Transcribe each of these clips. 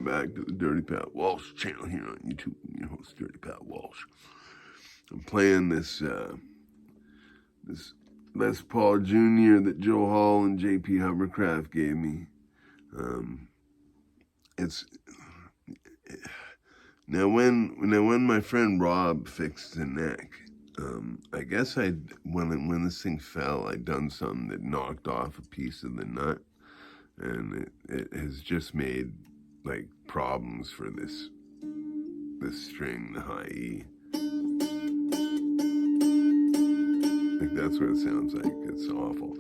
welcome back to the Dirty Pat Walsh channel here on YouTube. Your host, Dirty Pat Walsh. I'm playing this Les Paul Jr. that Joe Hall and J.P. Hovercraft gave me. It's now when my friend Rob fixed the neck. I guess when this thing fell, I'd done something that knocked off a piece of the nut, and it has just made like problems for this string, the high E. Like that's what it sounds like. It's awful.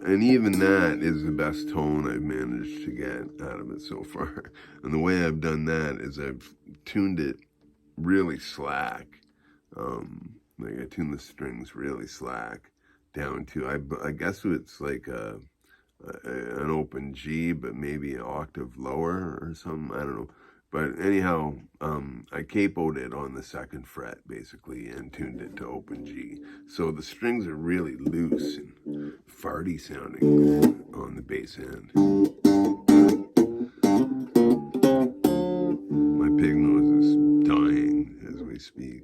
And even that is the best tone I've managed to get out of it so far. And the way I've done that is I've tuned it really slack. Like I tuned the strings really slack down to, I guess it's like an open G, but maybe an octave lower or something. I don't know. But anyhow, I capoed it on the 2nd fret, basically, and tuned it to open G. So the strings are really loose and farty sounding on the bass end. My pig nose is dying as we speak.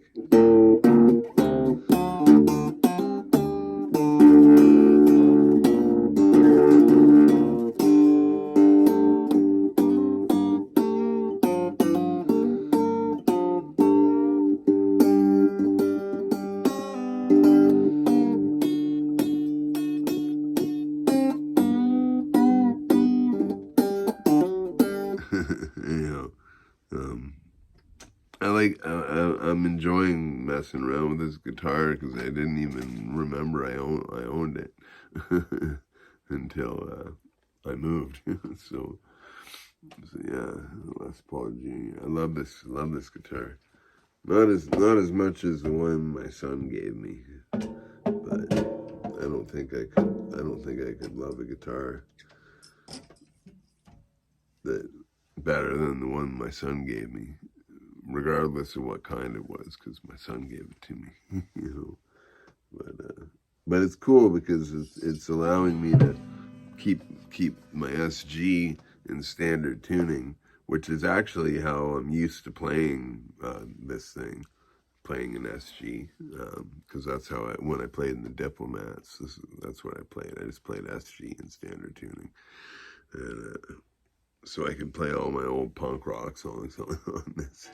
Anyhow, I'm enjoying messing around with this guitar because I didn't even remember I owned it until I moved. so yeah, Les Paul Jr. I love this guitar. Not as much as the one my son gave me, but I don't think I could love a guitar that better than the one my son gave me, regardless of what kind it was, because my son gave it to me, you know. But it's cool because it's allowing me to keep my SG in standard tuning, which is actually how I'm used to playing this thing, playing in SG, because that's how when I played in the Diplomats, that's what I played. I just played SG in standard tuning, and so I can play all my old punk rock songs on this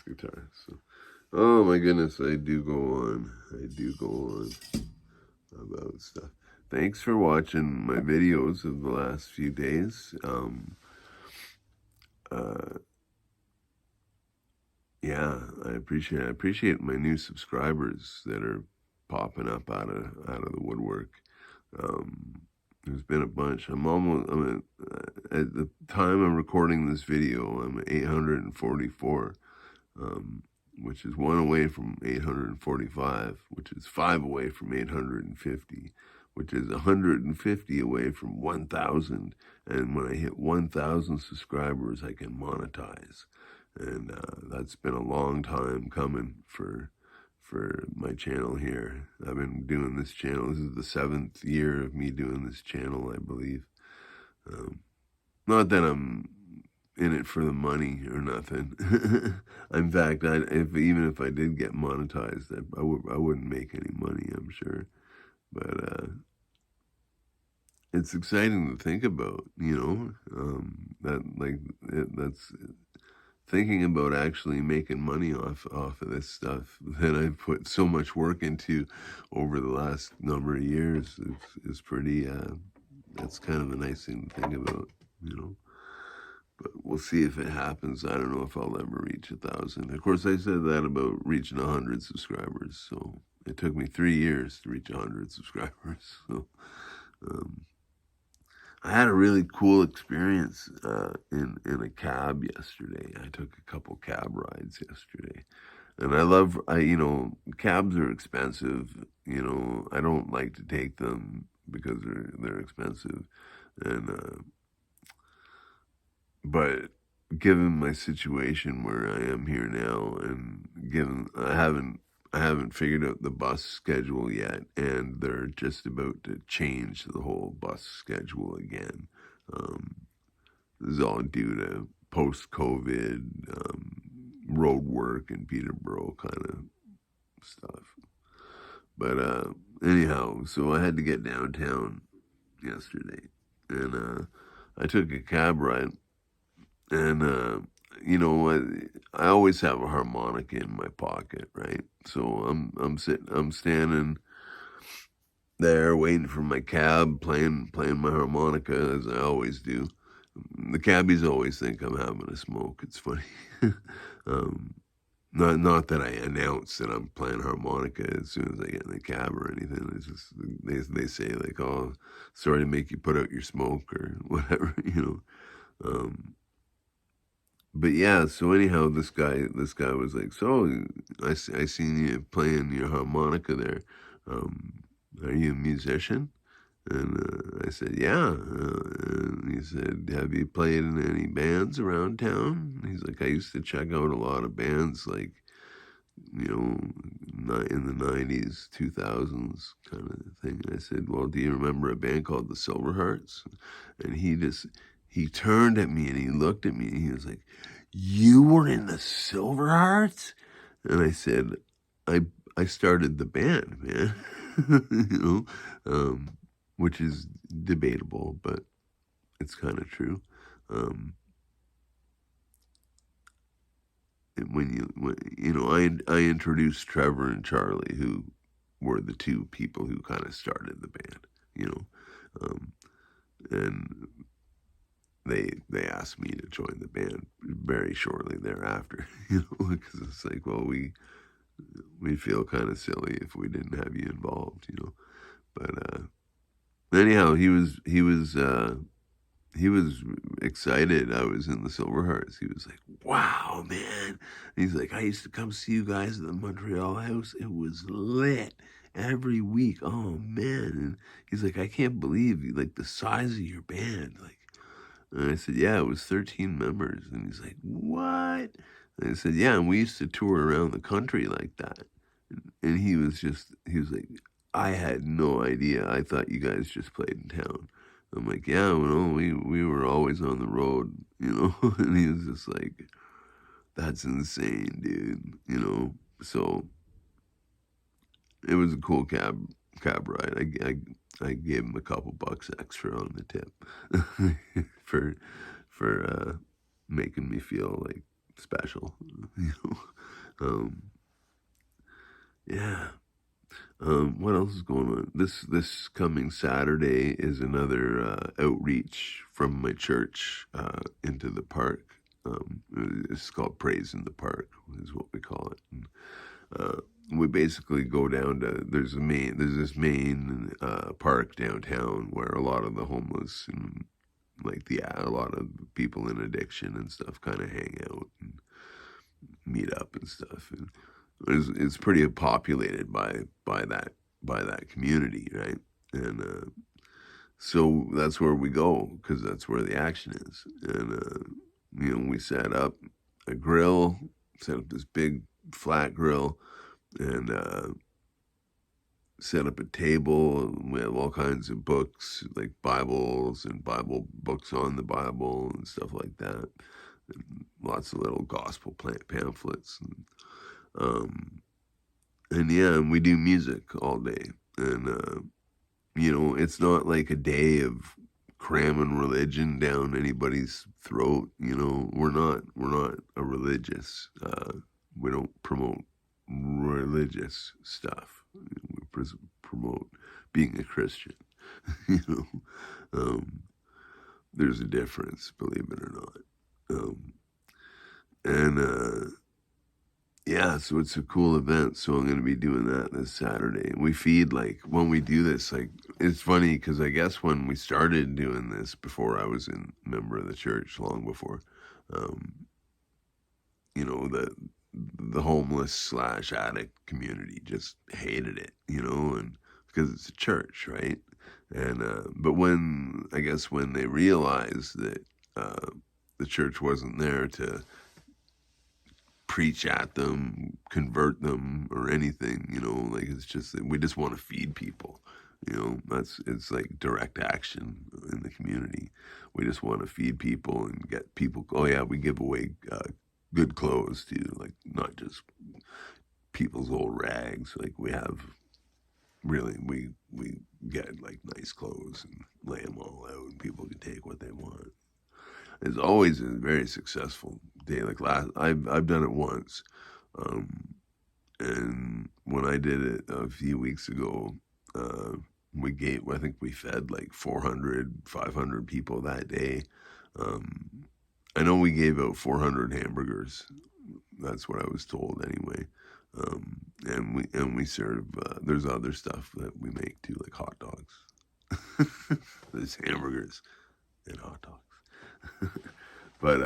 guitar. So, oh my goodness, I do go on about stuff. Thanks for watching my videos of the last few days. Yeah, I appreciate my new subscribers that are popping up out of the woodwork. There's been a bunch. At the time I'm recording this video, I'm at 844, which is 1 away from 845, which is 5 away from 850, which is 150 away from 1,000. And when I hit 1,000 subscribers, I can monetize. And that's been a long time coming for my channel here. I've been doing this channel. This is the 7th year of me doing this channel, I believe. Not that I'm in it for the money or nothing. In fact, even if I did get monetized, I wouldn't make any money, I'm sure. But it's exciting to think about, you know, that's thinking about actually making money off of this stuff that I've put so much work into over the last number of years is pretty, that's kind of a nice thing to think about, you know. But we'll see if it happens. I don't know if I'll ever reach 1,000. Of course, I said that about reaching 100 subscribers, so it took me 3 years to reach 100 subscribers, so, I had a really cool experience in a cab yesterday. I took a couple cab rides yesterday. And you know, cabs are expensive. You know, I don't like to take them because they're expensive. And but given my situation where I am here now, and given I haven't figured out the bus schedule yet, and they're just about to change the whole bus schedule again. This is all due to post-COVID road work in Peterborough kind of stuff. But anyhow, so I had to get downtown yesterday, and I took a cab ride, and I always have a harmonica in my pocket, right? So I'm standing there waiting for my cab, playing my harmonica as I always do. The cabbies always think I'm having a smoke. It's funny. um, not that I announce that I'm playing harmonica as soon as I get in the cab or anything. It's just they say like, "Oh, sorry to make you put out your smoke" or whatever, Um, but yeah, so anyhow, this guy was like, "So I seen you playing your harmonica there. Um, are you a musician?" And I said, "Yeah." And he said, "Have you played in any bands around town?" And he's like, "I used to check out a lot of bands like, you know, in the 90s, 2000s kind of thing." And I said, "Well, do you remember a band called the Silver Hearts?" And he turned at me and he looked at me and he was like, "You were in the Silver Hearts?" And I said, "I I started the band, man." you know, which is debatable, but it's kind of true. Um, I introduced Trevor and Charlie, who were the two people who kind of started the band, you know, um, and they asked me to join the band very shortly thereafter, because it's like, well, we feel kind of silly if we didn't have you involved. But anyhow, he was excited I was in the Silver Hearts. He was like, "Wow, man!" He's like, "I used to come see you guys at the Montreal House. It was lit every week. Oh man!" And he's like, "I can't believe you like the size of your band." Like, and I said, "Yeah, it was 13 members." And he's like, "What?" And I said, "Yeah, and we used to tour around the country like that." And he was like, "I had no idea. I thought you guys just played in town." I'm like, "Yeah, well, we were always on the road." And he was just like, "That's insane, dude." So it was a cool cab ride. I gave him a couple bucks extra on the tip for making me feel like special. You know. Yeah. What else is going on? This coming Saturday is another outreach from my church into the park. It's called Praise in the Park, is what we call it. And, we basically go down to there's this main park downtown where a lot of the homeless and like a lot of people in addiction and stuff kind of hang out and meet up and stuff. And it's pretty populated by that community, right? And so that's where we go because that's where the action is. And we set up a grill, set up this big flat grill, and set up a table. We have all kinds of books, like Bibles and Bible books on the Bible and stuff like that. And lots of little gospel pamphlets. And yeah, and we do music all day. And, it's not like a day of cramming religion down anybody's throat. We're not a religious, we don't promote religious stuff. We promote being a Christian. you know, um, there's a difference, believe it or not. And, yeah, so it's a cool event. So I'm going to be doing that this Saturday. We feed like when we do this, like it's funny because I guess when we started doing this before I was a member of the church, long before, um, the homeless slash addict community just hated it, and because it's a church, right? And but when they realized that the church wasn't there to preach at them, convert them, or anything. Like it's just that we just want to feed people. It's like direct action in the community. We just want to feed people and get people. Oh yeah, we give away good clothes too, like not just people's old rags. Like we have really we get like nice clothes and lay them all out, and people can take what they want. It's always a very successful day. Like I've done it once, um, and when I did it a few weeks ago, uh, I think we fed like 400, 500 people that day. Um, I know we gave out 400 hamburgers. That's what I was told anyway. And we serve. There's other stuff that we make too, like hot dogs. There's hamburgers and hot dogs, but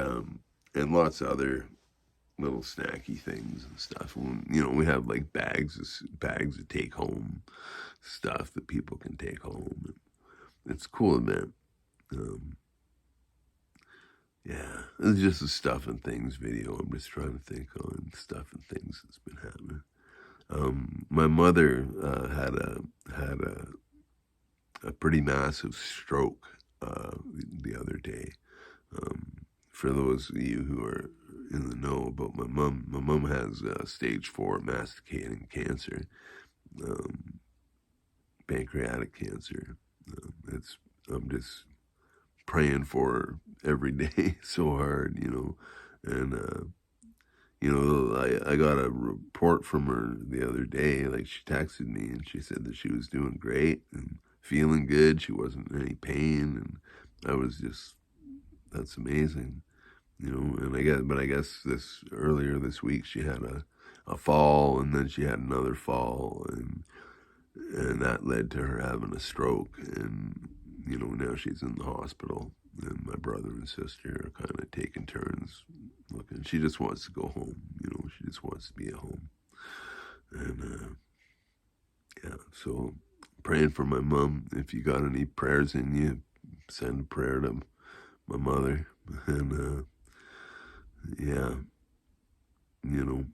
and lots of other little snacky things and stuff. We have like bags of take home stuff that people can take home. It's a cool event. Um, yeah, it's just a stuff and things video. I'm just trying to think on stuff and things that's been happening. My mother had a pretty massive stroke the other day. Um, for those of you who are in the know about my mom has stage 4 masticating cancer, um, pancreatic cancer. It's I'm just praying for her every day so hard, and I got a report from her the other day. Like she texted me and she said that she was doing great and feeling good. She wasn't in any pain, and I was just that's amazing. And I guess this earlier this week she had a fall, and then she had another fall, and that led to her having a stroke, and now she's in the hospital, and my brother and sister are kind of taking turns looking. She just wants to go home. She just wants to be at home, and yeah. So praying for my mom. If you got any prayers in you, send a prayer to my mother, and yeah, you know,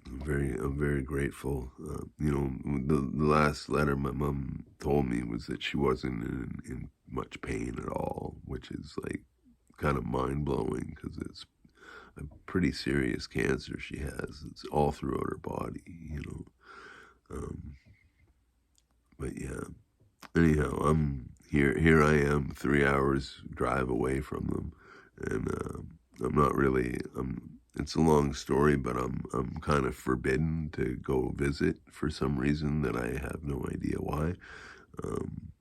I'm very grateful. The last letter my mom told me was that she wasn't in much pain at all, which is like kind of mind blowing because it's a pretty serious cancer she has. It's all throughout her body. Um, but yeah. Anyhow, I'm here. Here I am, 3 hours drive away from them, and I'm not really. It's a long story, but I'm kind of forbidden to go visit for some reason that I have no idea why. Um,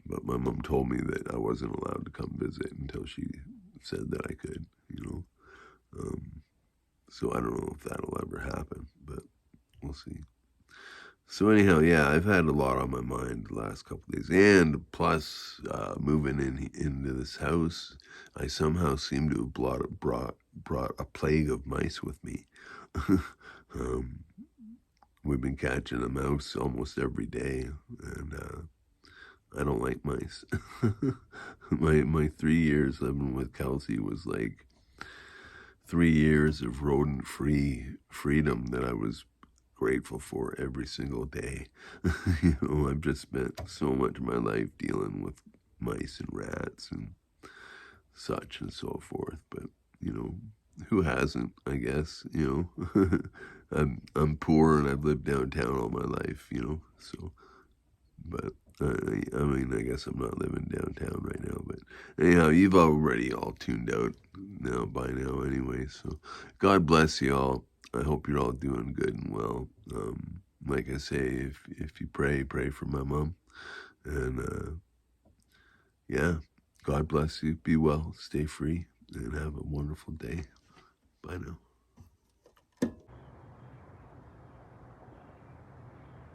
but my mom told me that I wasn't allowed to come visit until she said that I could. Um, so I don't know if that'll ever happen, but we'll see. So anyhow, yeah, I've had a lot on my mind the last couple of days, and plus moving into this house, I somehow seem to have brought a plague of mice with me. um, we've been catching a mouse almost every day, and I don't like mice. My 3 years living with Kelsey was like 3 years of rodent free freedom that I was grateful for every single day. I've just spent so much of my life dealing with mice and rats and such and so forth. But you know, who hasn't? I guess I'm poor and I've lived downtown all my life. So but I guess I'm not living downtown right now. But anyhow, you've already all tuned out now by now anyway. So God bless you all. I hope you're all doing good and well. Like I say, if you pray for my mom. And yeah, God bless you. Be well, stay free, and have a wonderful day. Bye now.